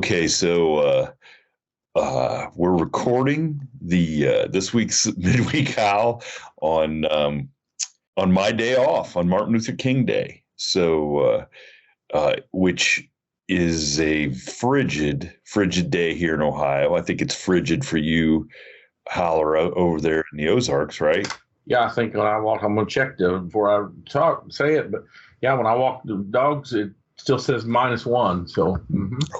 Okay, so we're recording the this week's midweek howl on on my day off on Martin Luther King Day. So which is a frigid day here in Ohio. I think it's frigid for you, Howler, over there in the Ozarks, right? Yeah, I think when I walk, I'm going to check before I say it. But yeah, when I walk the dogs, it still says -1. So,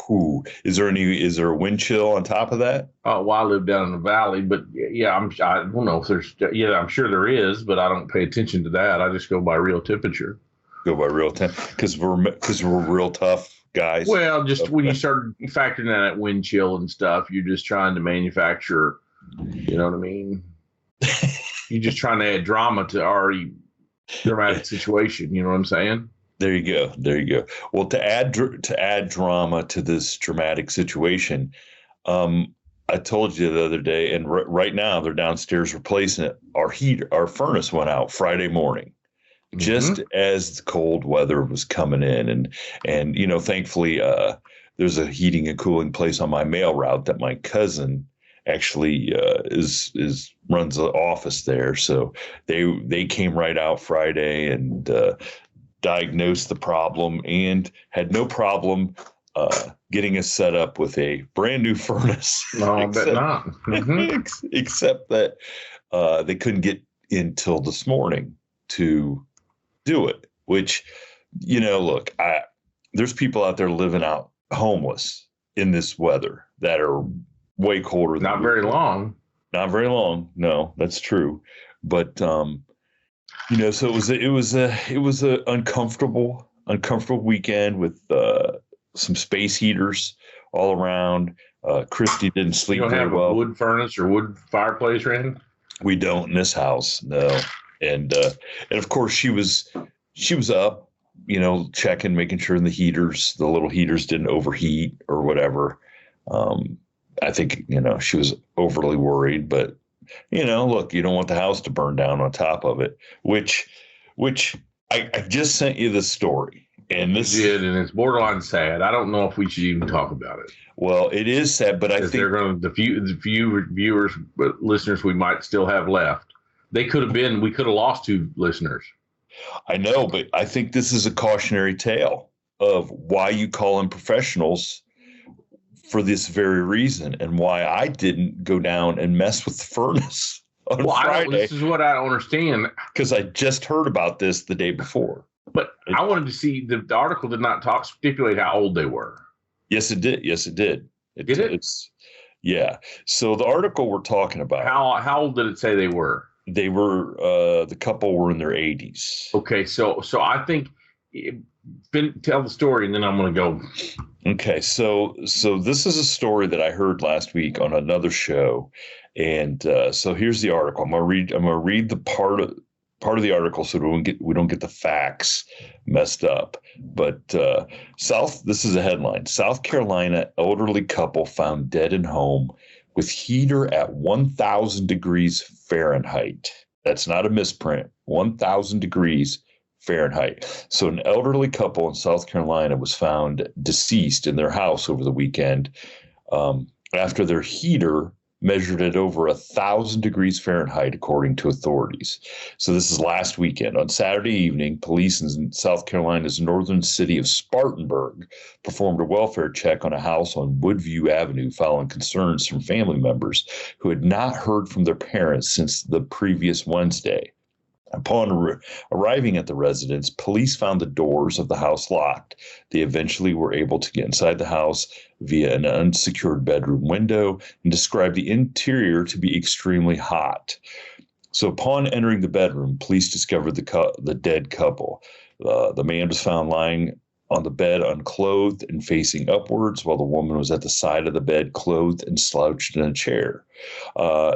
Ooh, is there a wind chill on top of that? well, I live down in the valley, but yeah, I don't know if there's, yeah, I'm sure there is, but I don't pay attention to that. I just go by real temperature. Go by real temp because we're real tough guys. Well, just when you start factoring in that wind chill and stuff, you're just trying to manufacture, you know what I mean? You're just trying to add drama to already dramatic situation. You know what I'm saying? There you go. There you go. Well, to add drama to this dramatic situation, I told you the other day, and right now they're downstairs replacing it. Our furnace went out Friday morning, just as the cold weather was coming in, and you know, thankfully, there's a heating and cooling place on my mail route that my cousin actually runs the office there. So they came right out Friday and diagnosed the problem and had no problem getting us set up with a brand new furnace. No, I bet not. Except that they couldn't get in till this morning to do it, which, you know, look, there's people out there living out homeless in this weather that are way colder than not very long. Not very long. No, that's true. But you know, so it was a uncomfortable weekend with some space heaters all around. Christy didn't sleep very well. You don't have a wood furnace or wood fireplace or anything? We don't in this house, no. And of course she was up, you know, checking, making sure the little heaters didn't overheat or whatever. I think, you know, she was overly worried, but, you know, look, you don't want the house to burn down on top of it, which I just sent you the story. And this did, and it's borderline sad. I don't know if we should even talk about it. Well, it is sad, but I think they're going to, the few viewers, listeners we might still have left, we could have lost 2 listeners. I know, but I think this is a cautionary tale of why you call in professionals for this very reason, and why I didn't go down and mess with the furnace on Friday. This is what I don't understand. Because I just heard about this the day before. But I wanted to see, the article did not stipulate how old they were. Yes, it did. Yes, it did. Did it? Yeah. So the article we're talking about. How old did it say they were? They were, the couple were in their 80s. Okay, so I think, tell the story, and then I'm going to go. Okay, so this is a story that I heard last week on another show, and so here's the article. I'm gonna read the part of the article so we don't get the facts messed up. But this is a headline: South Carolina elderly couple found dead in home with heater at 1,000 degrees Fahrenheit. That's not a misprint. 1,000 degrees Fahrenheit. So an elderly couple in South Carolina was found deceased in their house over the weekend after their heater measured at over 1,000 degrees Fahrenheit, according to authorities. So this is last weekend. On Saturday evening, police in South Carolina's northern city of Spartanburg performed a welfare check on a house on Woodview Avenue following concerns from family members who had not heard from their parents since the previous Wednesday. Upon arriving at the residence, police found the doors of the house locked. They eventually were able to get inside the house via an unsecured bedroom window and described the interior to be extremely hot. So upon entering the bedroom, police discovered the dead couple. The man was found lying on the bed unclothed and facing upwards, while the woman was at the side of the bed clothed and slouched in a chair.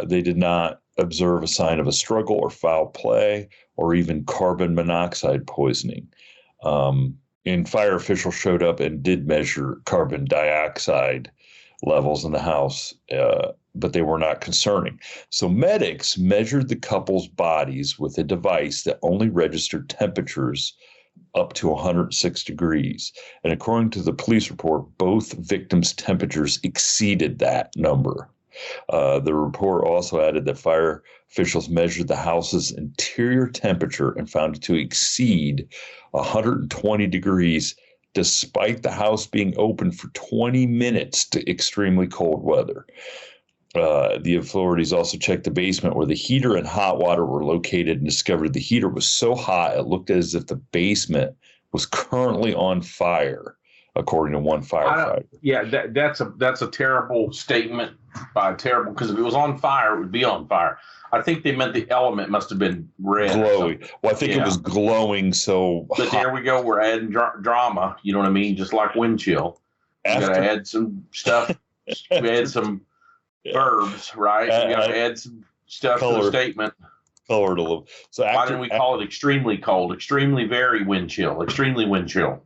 They did not observe a sign of a struggle or foul play or even carbon monoxide poisoning. And fire officials showed up and did measure carbon dioxide levels in the house, but they were not concerning. So medics measured the couple's bodies with a device that only registered temperatures up to 106 degrees. And according to the police report, both victims' temperatures exceeded that number. The report also added that fire officials measured the house's interior temperature and found it to exceed 120 degrees, despite the house being open for 20 minutes to extremely cold weather. The authorities also checked the basement where the heater and hot water were located and discovered the heater was so hot it looked as if the basement was currently on fire, according to one firefighter. Yeah, that's a terrible statement by terrible, because if it was on fire, it would be on fire. I think they meant the element must have been red. Glowing. Well, I think it was glowing so But hot. there we go. We're adding drama. You know what I mean? Just like wind chill. We got to add some stuff. We add some verbs, right? We got to add some stuff to the statement. Colored a little. So why didn't we call it extremely cold? Extremely very wind chill. Extremely wind chill.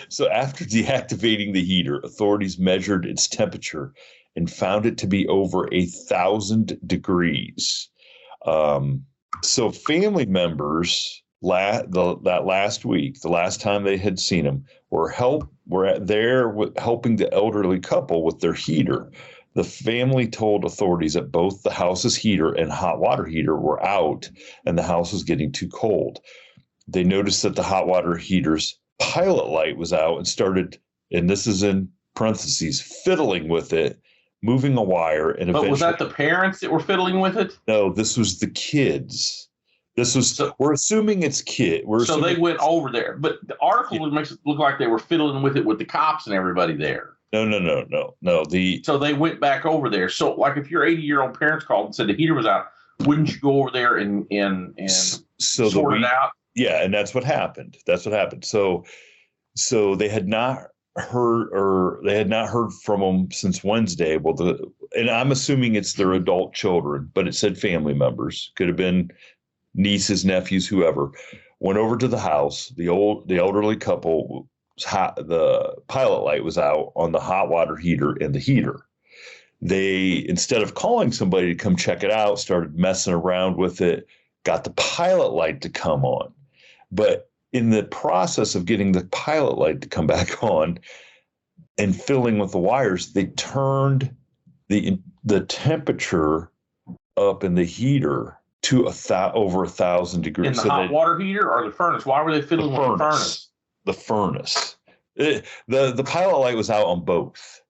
So after deactivating the heater, authorities measured its temperature and found it to be over 1,000 degrees. So family members that last week, the last time they had seen him, were there helping the elderly couple with their heater. The family told authorities that both the house's heater and hot water heater were out and the house was getting too cold. They noticed that the hot water heater's pilot light was out and started, and this is in parentheses, fiddling with it, moving a wire. And but was that the parents that were fiddling with it? No, this was the kids. We're assuming it's kid. So they went over there, but the article makes it look like they were fiddling with it with the cops and everybody there. No. So they went back over there. So, like, if your 80-year-old parents called and said the heater was out, wouldn't you go over there and sort it out? Yeah, and that's what happened. So they had not heard from them since Wednesday. Well, and I'm assuming it's their adult children, but it said family members. Could have been nieces, nephews, whoever. Went over to the house. The elderly couple. The pilot light was out on the hot water heater and the heater. They, instead of calling somebody to come check it out, started messing around with it, got the pilot light to come on. But in the process of getting the pilot light to come back on and filling with the wires, they turned the temperature up in the heater to over 1,000 degrees. In the hot water heater or the furnace? Why were they fiddling with the furnace? The furnace. The pilot light was out on both.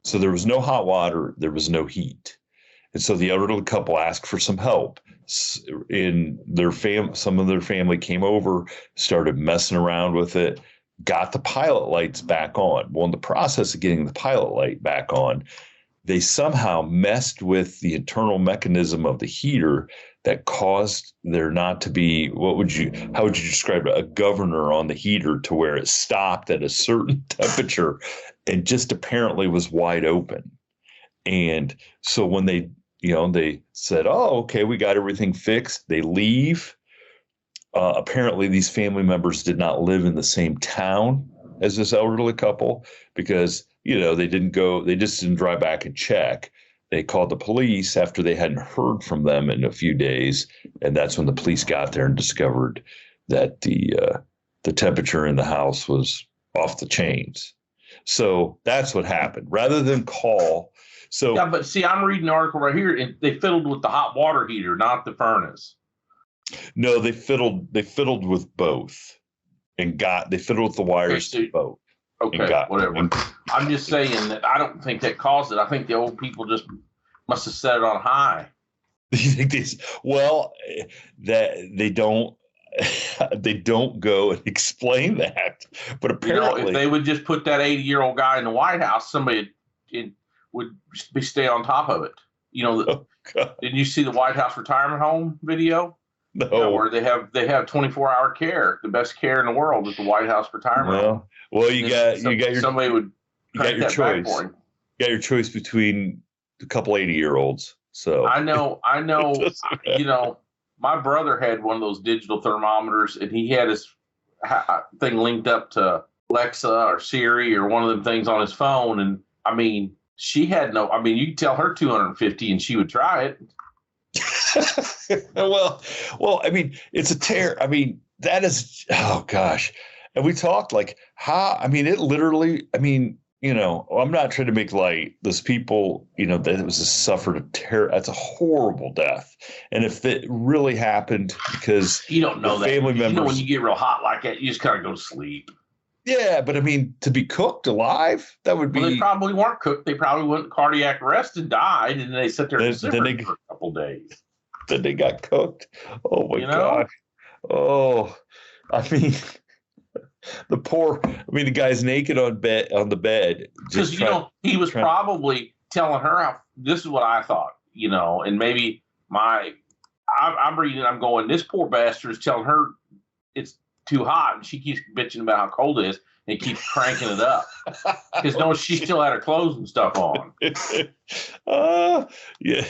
So there was no hot water, there was no heat. And so the elderly couple asked for some help. Some of their family came over, started messing around with it, got the pilot lights back on. Well, in the process of getting the pilot light back on, they somehow messed with the internal mechanism of the heater that caused there not to be, how would you describe it, a governor on the heater to where it stopped at a certain temperature and just apparently was wide open. And so when they said, oh, okay, we got everything fixed, they leave. Apparently these family members did not live in the same town as this elderly couple because, they just didn't drive back and check. They called the police after they hadn't heard from them in a few days, and that's when the police got there and discovered that the temperature in the house was off the chains. So that's what happened. Rather than call, yeah, but see, I'm reading an article right here, and they fiddled with the hot water heater, not the furnace. No, they fiddled with both, and they fiddled with the wires to both. Okay, whatever. I'm just saying that I don't think that caused it. I think the old people just must have set it on high. You think that they don't go and explain that, but apparently if they would just put that 80-year-old guy in the White House, somebody would stay on top of it. Didn't you see the White House retirement home video? No, where they have 24-hour care, the best care in the world at the White House retirement home. Well, you got your choice. You got your choice between a couple 80-year-olds. So I know. My brother had one of those digital thermometers, and he had his thing linked up to Alexa or Siri or one of them things on his phone. And I mean, she had you could tell her 250 and she would try it. well, I mean, it's a tear. I mean, that is, oh gosh. And we talked like how, I mean, it literally, I mean, I'm not trying to make light. Those people, that it was suffered a terror. That's a horrible death. And if it really happened because you don't know that family members, when you get real hot like that, you just kind of go to sleep. Yeah, but I mean, to be cooked alive, that would be. Well, they probably weren't cooked. They probably went cardiac arrest and died, and they sat there and simmered for a couple days. Then they got cooked. Oh my God! Oh, I mean, the guy's naked on the bed. Because he was probably telling her how. This is what I thought, and maybe I'm reading. I'm going. This poor bastard is telling her it's too hot, and she keeps bitching about how cold it is and keeps cranking it up because she still had her clothes and stuff on. Yeah.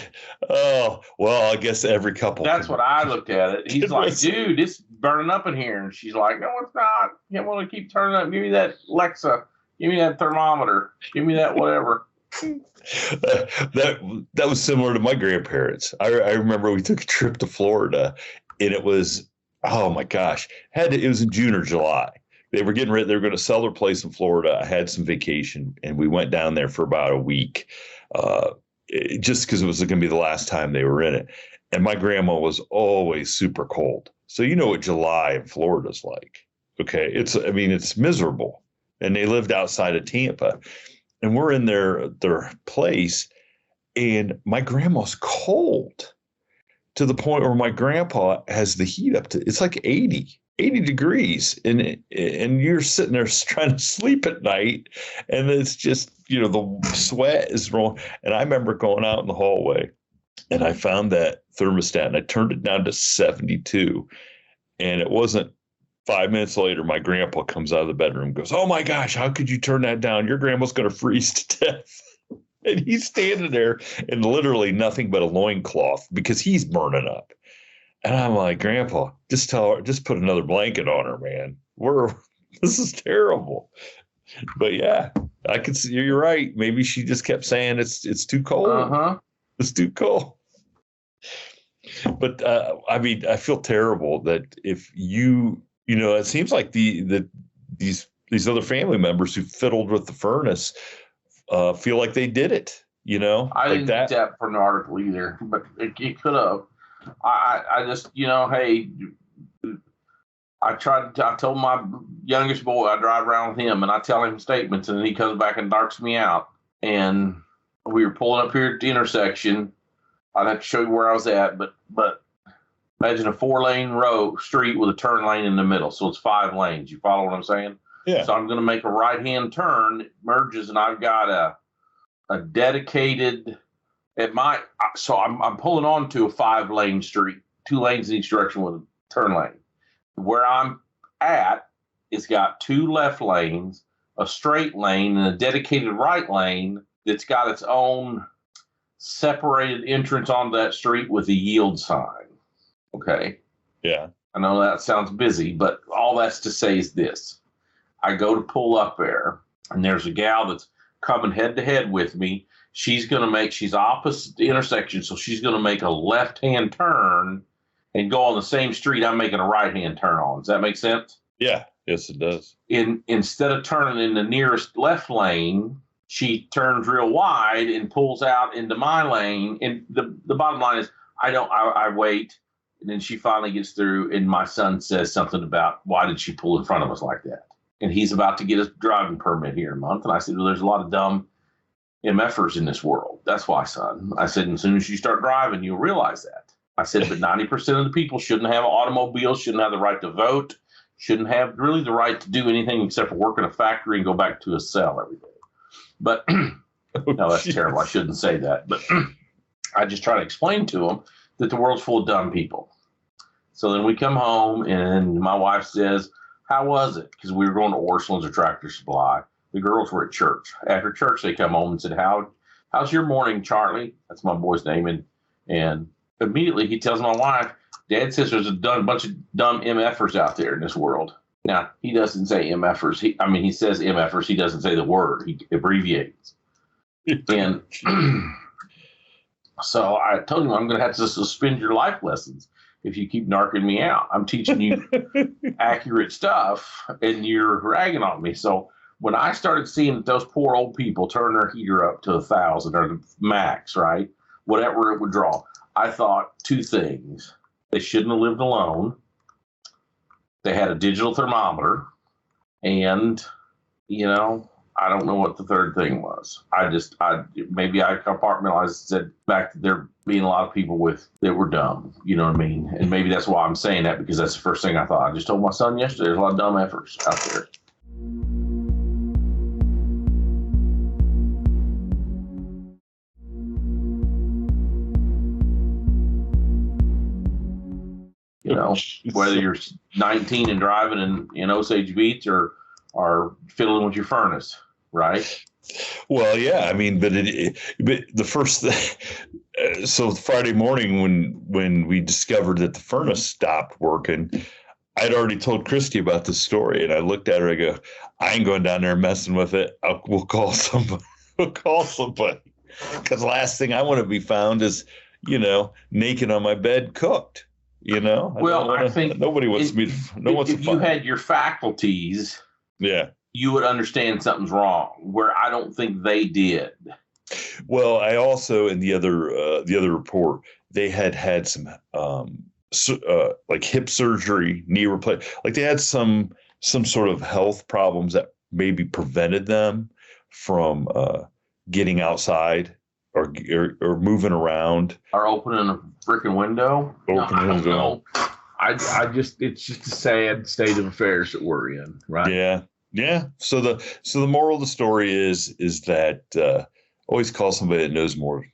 Oh, well, I guess every couple. That's what I looked at it. He's like, dude, it's burning up in here, and she's like, no, it's not. You want to keep turning up? Give me that Alexa. Give me that thermometer. Give me that whatever. That was similar to my grandparents. I remember we took a trip to Florida, and it was. Oh my gosh. It was in June or July. They were getting ready. They were going to sell their place in Florida. I had some vacation and we went down there for about a week, just because it was going to be the last time they were in it. And my grandma was always super cold. So you know what July in Florida is like. Okay. It's miserable. And they lived outside of Tampa. And we're in their place and my grandma's cold. To the point where my grandpa has the heat up to, it's like 80 degrees. And you're sitting there trying to sleep at night. And it's just, the sweat is rolling. And I remember going out in the hallway and I found that thermostat and I turned it down to 72. And it wasn't 5 minutes later, my grandpa comes out of the bedroom and goes, oh my gosh, how could you turn that down? Your grandma's going to freeze to death. And he's standing there in literally nothing but a loincloth because he's burning up. And I'm like, Grandpa, just put another blanket on her, man. This is terrible. But yeah, I could see you're right. Maybe she just kept saying it's too cold. Uh-huh. It's too cold. But I feel terrible that if it seems like these other family members who fiddled with the furnace feel like they did it, I didn't get that from the article either, but it could have. I just, hey, I told my youngest boy, I drive around with him and I tell him statements and then he comes back and darks me out. And we were pulling up here at the intersection. I'd have to show you where I was at, but imagine a 4-lane street with a turn lane in the middle. So it's 5 lanes. You follow what I'm saying? Yeah. So I'm going to make a right-hand turn, it merges, and I've got a dedicated so I'm pulling onto a 5-lane street, 2 lanes in each direction with a turn lane. Where I'm at, it's got 2 left lanes, a straight lane, and a dedicated right lane that's got its own separated entrance onto that street with a yield sign. Okay. Yeah. I know that sounds busy, but all that's to say is this. I go to pull up there, and there's a gal that's coming head to head with me. She's opposite the intersection, so she's going to make a left-hand turn and go on the same street I'm making a right-hand turn on. Does that make sense? Yeah. Yes, it does. Instead of turning in the nearest left lane, she turns real wide and pulls out into my lane. And the bottom line is I wait, and then she finally gets through, and my son says something about why did she pull in front of us like that? And he's about to get his driving permit here in a month. And I said, well, there's a lot of dumb MFers in this world. That's why, son. I said, as soon as you start driving, you'll realize that. I said, but 90% of the people shouldn't have automobiles, shouldn't have the right to vote, shouldn't have really the right to do anything except for work in a factory and go back to a cell every day. But no, that's terrible. I shouldn't say that. But I just try to explain to them that the world's full of dumb people. So then we come home and my wife says, how was it? Because we were going to Orsolin's or Tractor Supply. The girls were at church. After church, they come home and said, how's your morning, Charlie? That's my boy's name. And immediately he tells my wife, Dad says there's a bunch of dumb MFers out there in this world. Now, he doesn't say MFers. He says MFers. He doesn't say the word. He abbreviates. And so I told him I'm going to have to suspend your life lessons. if you keep narking me out. I'm teaching you accurate stuff, and you're ragging on me. So when I started seeing that those poor old people turn their heater up to 1,000 or the max, right, whatever it would draw, I thought two things. They shouldn't have lived alone. They had a digital thermometer, and, you know, I don't know what the third thing was. Maybe I compartmentalized and said back to there being a lot of people that were dumb. You know what I mean? And maybe that's why I'm saying that, because that's the first thing I thought. I just told my son yesterday, there's a lot of dumb efforts out there. You know, whether you're 19 and driving in Osage Beach or fiddling with your furnace, right? Well, yeah, I mean, but the first so Friday morning when we discovered that the furnace stopped working, I'd already told Christy about this story, and I looked at her. I go, I ain't going down there messing with it. We'll call somebody. Because the last thing I want to be found is, you know, naked on my bed, cooked. You know, well, I think nobody wants me. If you had your faculties, yeah, you would understand something's wrong. Where I don't think they did. Well, I also in the other report, they had some like hip surgery, knee replacement. Like they had some sort of health problems that maybe prevented them from getting outside or moving around, or opening a freaking window. I just, it's just a sad state of affairs that we're in, right? Yeah. So the moral of the story is that always call somebody that knows more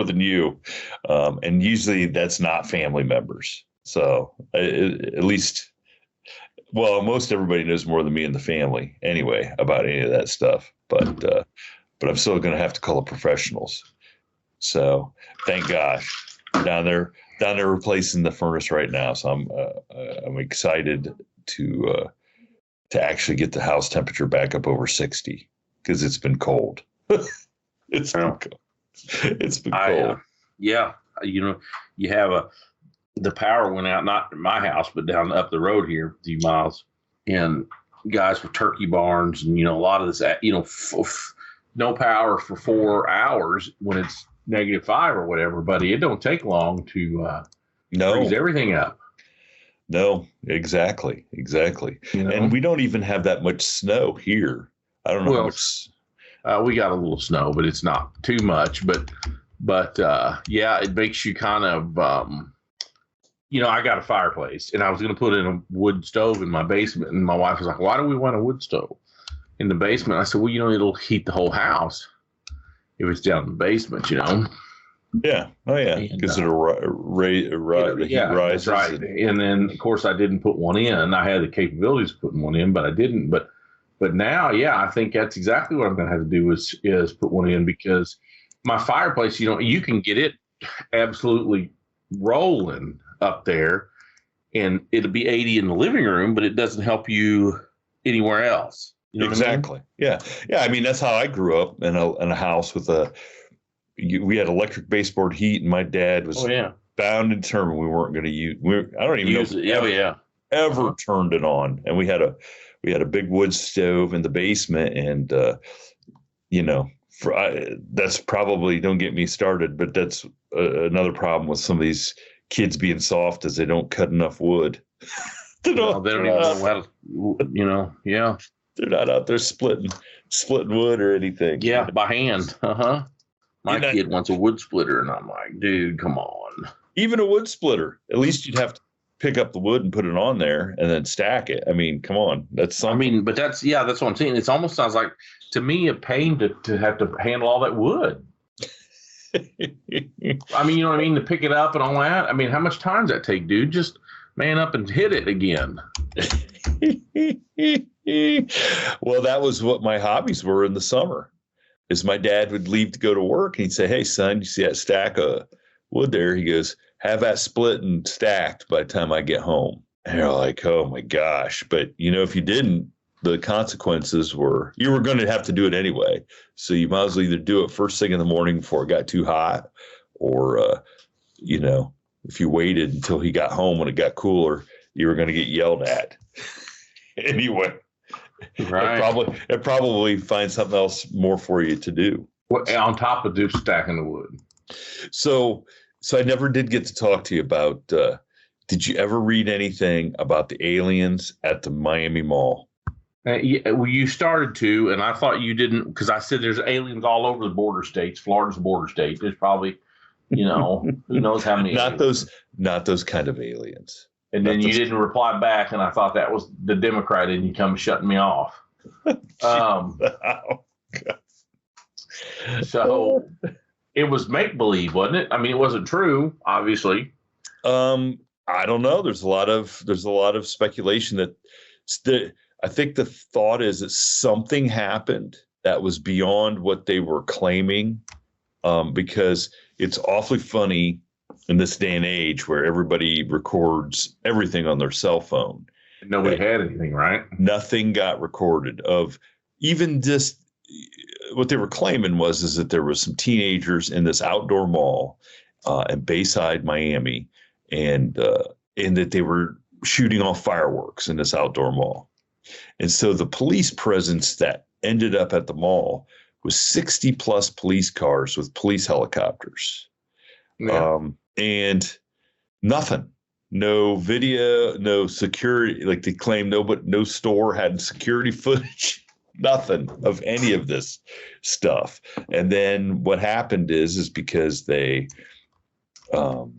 than you, and usually that's not family members. So at least, well, most everybody knows more than me in the family anyway about any of that stuff, but I'm still going to have to call the professionals. So thank gosh, down there replacing the furnace right now. So I'm excited to actually get the house temperature back up over 60 because it's been cold. It's been cold. Yeah, you know, you have the power went out, not in my house, but down up the road here a few miles, and guys with turkey barns, and you know, a lot of this, you know, no power for 4 hours when it's -5 or whatever, buddy. It don't take long to freeze everything up. No, exactly. You know? And we don't even have that much snow here. I don't know how much. We got a little snow, but it's not too much. But yeah, it makes you kind of, you know, I got a fireplace, and I was going to put in a wood stove in my basement, and my wife was like, "Why do we want a wood stove in the basement?" I said, "Well, you know, it'll heat the whole house if it's down in the basement, you know." Yeah. Oh, yeah. Because it'll the heat rises. That's right. And then, of course, I didn't put one in. I had the capabilities of putting one in, but I didn't. But now, yeah, I think that's exactly what I'm going to have to do is put one in, because my fireplace, you know, you can get it absolutely rolling up there, and it'll be 80 in the living room, but it doesn't help you anywhere else. You know exactly. What I mean? Yeah. I mean, that's how I grew up in a house with we had electric baseboard heat, and my dad was bound and determined we weren't going to use. I don't even use know it. Ever turned it on. And we had a big wood stove in the basement, and you know, that's probably, don't get me started, but that's another problem with some of these kids being soft, is they don't cut enough wood. They don't even know how to, you know. Yeah, they're not out there splitting wood or anything. Yeah, by hand. My kid wants a wood splitter, and I'm like, dude, come on. Even a wood splitter, at least you'd have to pick up the wood and put it on there and then stack it. I mean, come on, that's something. I mean, but that's what I'm saying. It almost sounds like, to me, a pain to have to handle all that wood. I mean, you know what I mean? To pick it up and all that. I mean, how much time does that take, dude? Just man up and hit it again. Well, that was what my hobbies were in the summer. Is my dad would leave to go to work, and he'd say, "Hey, son, you see that stack of wood there?" He goes, "Have that split and stacked by the time I get home." And you're like, "Oh my gosh!" But you know, if you didn't, the consequences were you were going to have to do it anyway. So you might as well either do it first thing in the morning before it got too hot, or you know, if you waited until he got home when it got cooler, you were going to get yelled at. Anyway, Right. it probably find something else more for you to do. On top of just stacking the wood. So I never did get to talk to you about. Did you ever read anything about the aliens at the Miami Mall? Yeah, well, you started to, and I thought you didn't, because I said there's aliens all over the border states. Florida's a border state. There's probably, who knows how many. Not those kind of aliens. And then you didn't reply back, and I thought that was the Democrat in you come shutting me off. So it was make believe, wasn't it? I mean, it wasn't true, obviously. I don't know. There's a lot of speculation that I think the thought is that something happened that was beyond what they were claiming, because it's awfully funny in this day and age where everybody records everything on their cell phone. Nobody had anything, right? Nothing got recorded of even just what they were claiming is that there was some teenagers in this outdoor mall in Bayside, Miami, and that they were shooting off fireworks in this outdoor mall. And so the police presence that ended up at the mall was 60 plus police cars with police helicopters. Yeah. And nothing, no video, no security. Like they claim no store had security footage, nothing of any of this stuff. And then what happened is because they, what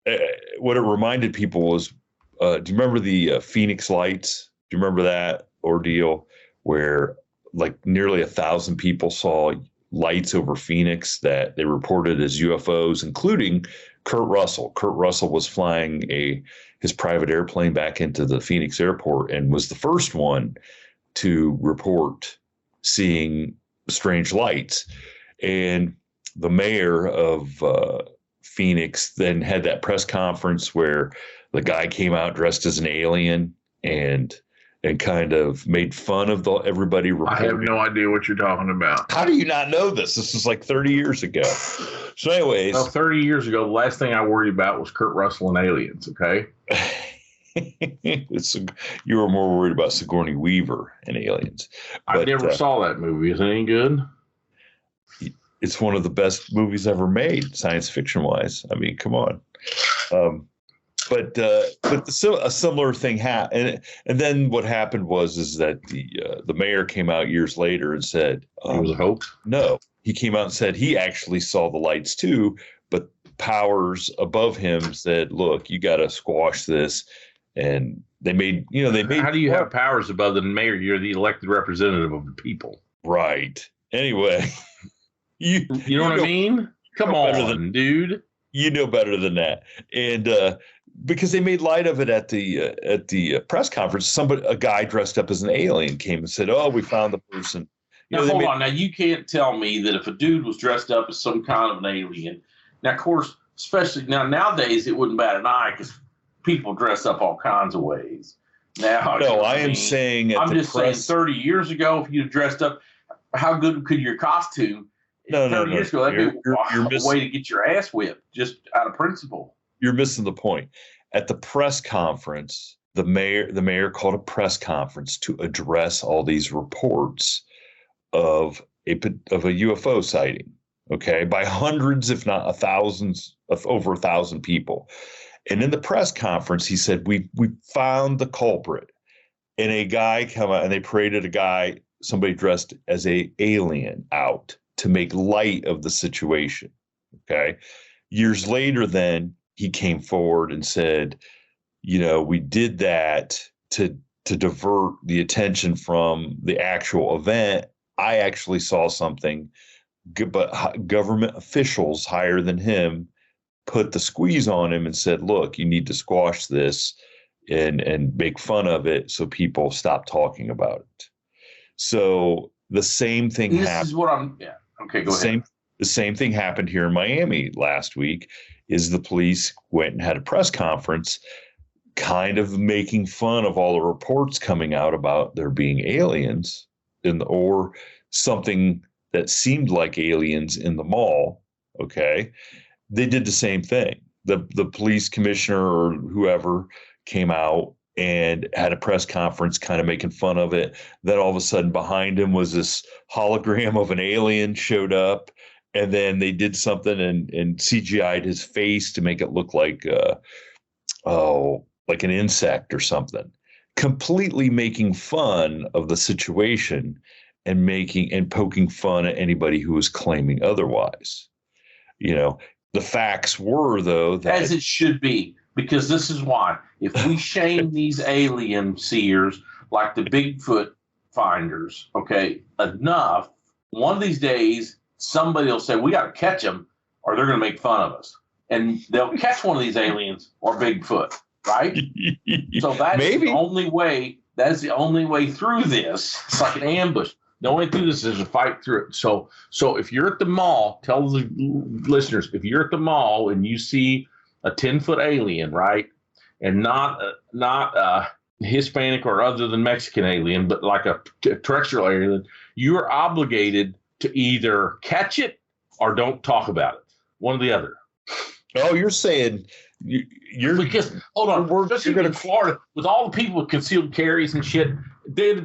it reminded people was, do you remember the Phoenix lights? Do you remember that ordeal where like nearly 1,000 people saw lights over Phoenix that they reported as UFOs, including Kurt Russell. Kurt Russell was flying his private airplane back into the Phoenix airport and was the first one to report seeing strange lights. And the mayor of Phoenix then had that press conference where the guy came out dressed as an alien and kind of made fun of everybody reporting. I have no idea what you're talking about. How do you not know this? This was like 30 years ago. So anyways. Well, 30 years ago, the last thing I worried about was Kurt Russell and aliens, okay? You were more worried about Sigourney Weaver and aliens. I never saw that movie. Is it any good? It's one of the best movies ever made, science fiction wise. I mean, come on. But a similar thing happened, and then what happened was that the mayor came out years later and said it was a hoax. No, he came out and said he actually saw the lights too, but powers above him said, "Look, you got to squash this." And they made. How do you have powers above the mayor? You're the elected representative of the people, right? Anyway, you know what I mean? Come on, dude. You know better than that, and. Because they made light of it at the press conference, a guy dressed up as an alien came and said, "Oh, we found the person." Now hold on. Now you can't tell me that if a dude was dressed up as some kind of an alien. Now, of course, especially nowadays, it wouldn't bat an eye because people dress up all kinds of ways. Now, no, I am saying. I'm just saying, 30 years ago, if you dressed up, how good could your costume? 30 years ago, that'd be a way to get your ass whipped, just out of principle. You're missing the point. At the press conference, the mayor called a press conference to address all these reports of a UFO sighting, okay, by hundreds, if not thousands, of over 1,000 people. And in the press conference, he said, we found the culprit. And a guy come out, and they paraded somebody dressed as a alien out to make light of the situation, okay? Years later, then, he came forward and said, we did that to divert the attention from the actual event. I actually saw something, but government officials higher than him put the squeeze on him and said, "Look, you need to squash this and make fun of it so people stop talking about it." So the same thing happened. This is what I'm. Yeah. Okay. Go ahead. The same thing happened here in Miami last week. Is the police went and had a press conference kind of making fun of all the reports coming out about there being aliens or something that seemed like aliens in the mall. Okay. They did the same thing. the police commissioner or whoever came out and had a press conference kind of making fun of it. Then all of a sudden behind him was this hologram of an alien showed up, and then they did something and CGI'd his face to make it look like like an insect or something, completely making fun of the situation and poking fun at anybody who was claiming otherwise. The facts were, though, that as it should be, because this is why. If we shame these alien seers like the Bigfoot finders, okay, enough, one of these days somebody will say, we got to catch them or they're going to make fun of us. And they'll catch one of these aliens or Bigfoot, right? So that's Maybe. the only way. That's the only way through this. It's like an ambush. The only way through this is to fight through it. So if you're at the mall, tell the listeners, if you're at the mall and you see a 10-foot alien, right, and not Hispanic or other than Mexican alien, but like a terrestrial alien, you are obligated to either catch it or don't talk about it. One or the other. Oh, you're saying you're because hold on, especially in Florida with all the people with concealed carries and shit,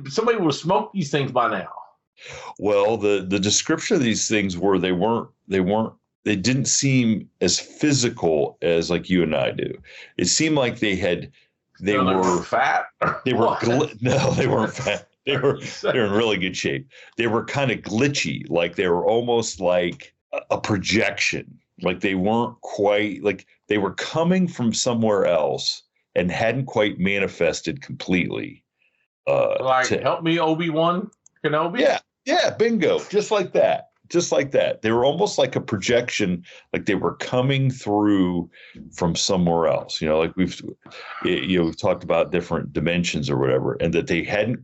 somebody would have smoked these things by now. Well, the description of these things were they didn't seem as physical as like you and I do. It seemed like they were fat. They were no, they weren't fat. They were in really good shape. They were kind of glitchy, like they were almost like a projection. Like they weren't quite like they were coming from somewhere else and hadn't quite manifested completely. Help me, Obi-Wan Kenobi. Yeah, bingo, just like that. They were almost like a projection, like they were coming through from somewhere else. Like we've talked about different dimensions or whatever, and that they hadn't.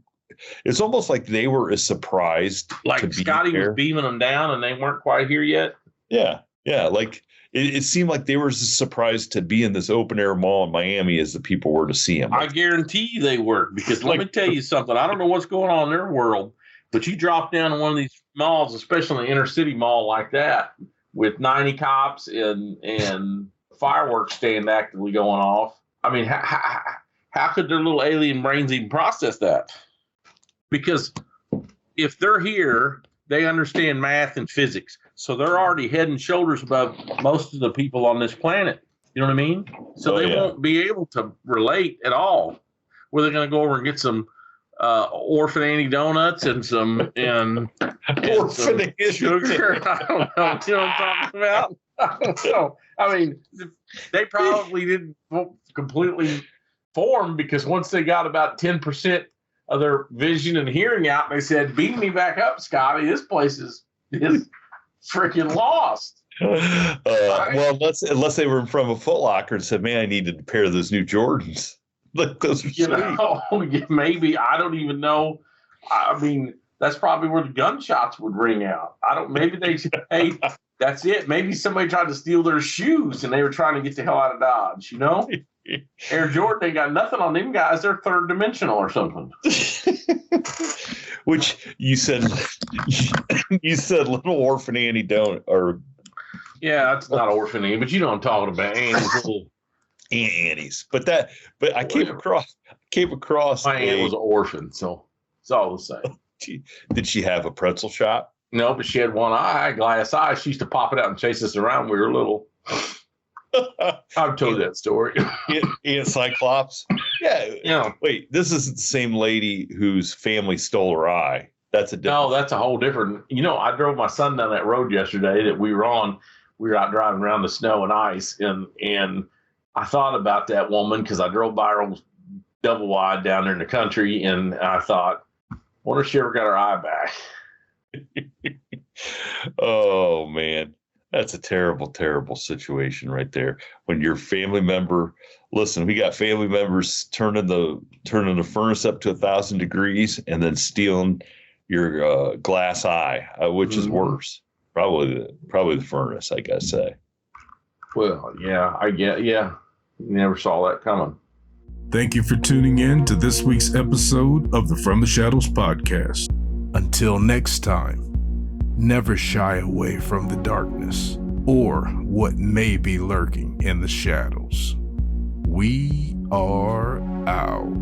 It's almost like they were as surprised. Like Scotty was beaming them down, and they weren't quite here yet. Yeah. Like it seemed like they were as surprised to be in this open air mall in Miami as the people were to see them. I guarantee you they were, because let me tell you something. I don't know what's going on in their world, but you drop down to one of these malls, especially an inner city mall like that, with 90 cops and fireworks stand actively going off. I mean, how could their little alien brains even process that? Because if they're here, they understand math and physics. So they're already head and shoulders above most of the people on this planet. You know what I mean? So they won't be able to relate at all. Where they're going to go over and get some Orphan Annie donuts and some Orphan sugar. I don't know. You know what I'm talking about? I don't know. I mean, they probably didn't completely form, because once they got about 10% of their vision and hearing out, they said, "Beam me back up, Scotty. This place is freaking lost." Well, unless they were from a Foot Locker and said, "Man, I needed a pair of those new Jordans." Look, those are sweet. Maybe, I don't even know. I mean, that's probably where the gunshots would ring out. Maybe they said, "Hey, that's it." Maybe somebody tried to steal their shoes and they were trying to get the hell out of Dodge, Air Jordan ain't got nothing on them guys. They're third dimensional or something. Which you said little Orphan Annie don't, or yeah, that's not Orphan Annie, but you know what I'm talking about. Annie's little Annie's. But I came across my aunt was an orphan, so it's all the same. Did she have a pretzel shop? No, but she had one eye, glass eye. She used to pop it out and chase us around when we were little. I've told that story. Aunt Cyclops? Yeah. Wait, this isn't the same lady whose family stole her eye. That's a whole different. I drove my son down that road yesterday that we were on. We were out driving around the snow and ice, and I thought about that woman because I drove by her old double wide down there in the country, and I thought, wonder if she ever got her eye back. Oh man. That's a terrible, terrible situation right there. When your family member, listen, we got family members turning the furnace up to 1,000 degrees and then stealing your glass eye, which is worse. Probably the furnace, I gotta say. Well, yeah, you never saw that coming. Thank you for tuning in to this week's episode of the From the Shadows podcast. Until next time, never shy away from the darkness. or what may be lurking in the shadows. We are out.